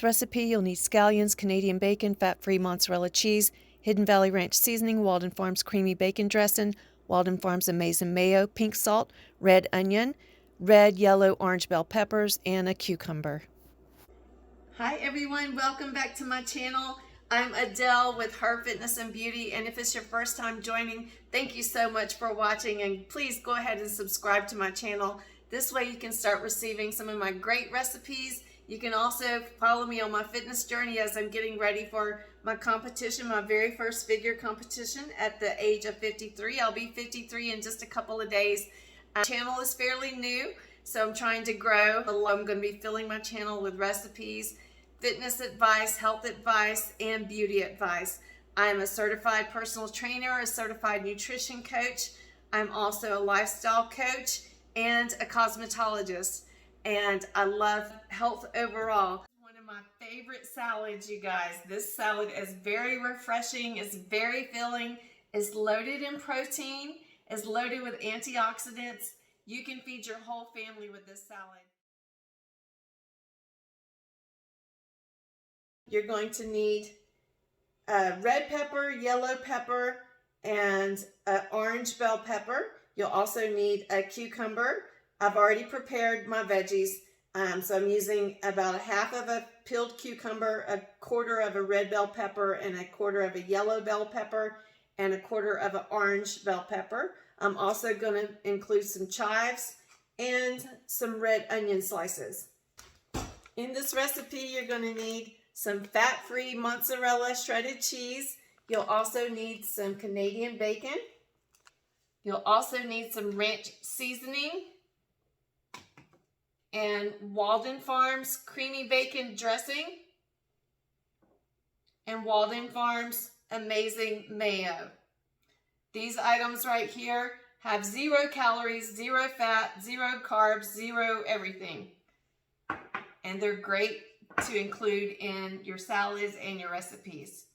this recipe, you'll need scallions, Canadian bacon, fat-free mozzarella cheese, Hidden Valley Ranch seasoning, Walden Farms creamy bacon dressing, Walden Farms Amazin Mayo, pink salt, red onion, red, yellow, orange bell peppers, and a cucumber. Hi everyone, welcome back to my channel. I'm Adele with Her Fitness and Beauty, and if it's your first time joining, thank you so much for watching, and please go ahead and subscribe to my channel. This way you can start receiving some of my great recipes. You can also follow me on my fitness journey as I'm getting ready for my competition, my very first figure competition at the age of 53. I'll be 53 in just a couple of days. My channel is fairly new, so I'm trying to grow. I'm going to be filling my channel with recipes, fitness advice, health advice, and beauty advice. I'm a certified personal trainer, a certified nutrition coach. I'm also a lifestyle coach and a cosmetologist. And I love health overall. One of my favorite salads, you guys. This salad is very refreshing, it's very filling, it's loaded in protein, it's loaded with antioxidants. You can feed your whole family with this salad. You're going to need red pepper, yellow pepper, and orange bell pepper. You'll also need a cucumber. I've already prepared my veggies, so I'm using about a half of a peeled cucumber, a quarter of a red bell pepper, and a quarter of a yellow bell pepper, and a quarter of an orange bell pepper. I'm also going to include some chives and some red onion slices. In this recipe, you're going to need some fat-free mozzarella shredded cheese. You'll also need some Canadian bacon. You'll also need some ranch seasoning and Walden Farms creamy bacon dressing and Walden Farms Amazin Mayo. These items right here have 0 calories, 0 fat, 0 carbs, 0 everything. And they're great to include in your salads and your recipes.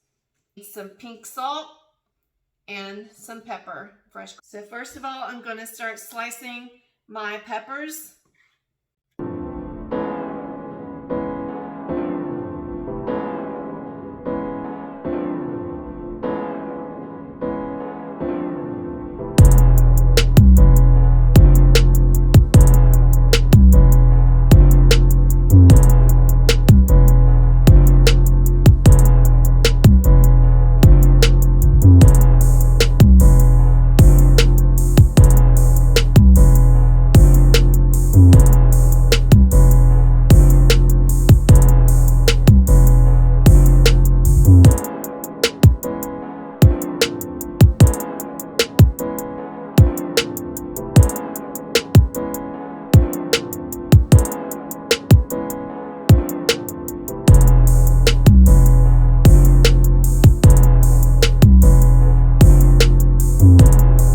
Some pink salt and some pepper, fresh. So first of all, I'm going to start slicing my peppers.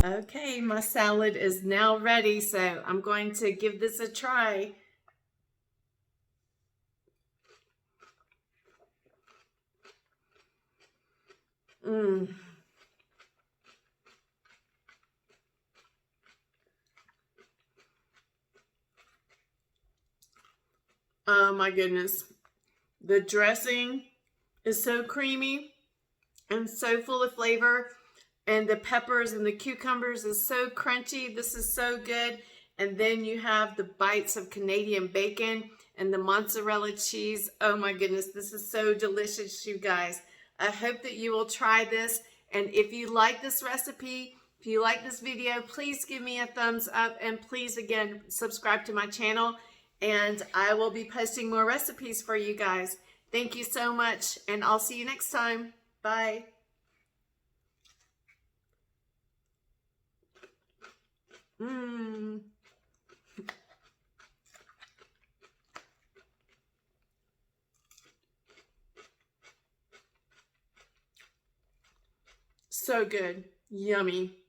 Okay, my salad is now ready, so I'm going to give this a try. Oh my goodness. The dressing is so creamy and so full of flavor. And the peppers and the cucumbers is so crunchy. This is so good. And then you have the bites of Canadian bacon and the mozzarella cheese. Oh my goodness, this is so delicious, you guys. I hope that you will try this. And if you like this recipe, if you like this video, please give me a thumbs up. And please, again, subscribe to my channel. And I will be posting more recipes for you guys. Thank you so much. And I'll see you next time. Bye. So good. Yummy.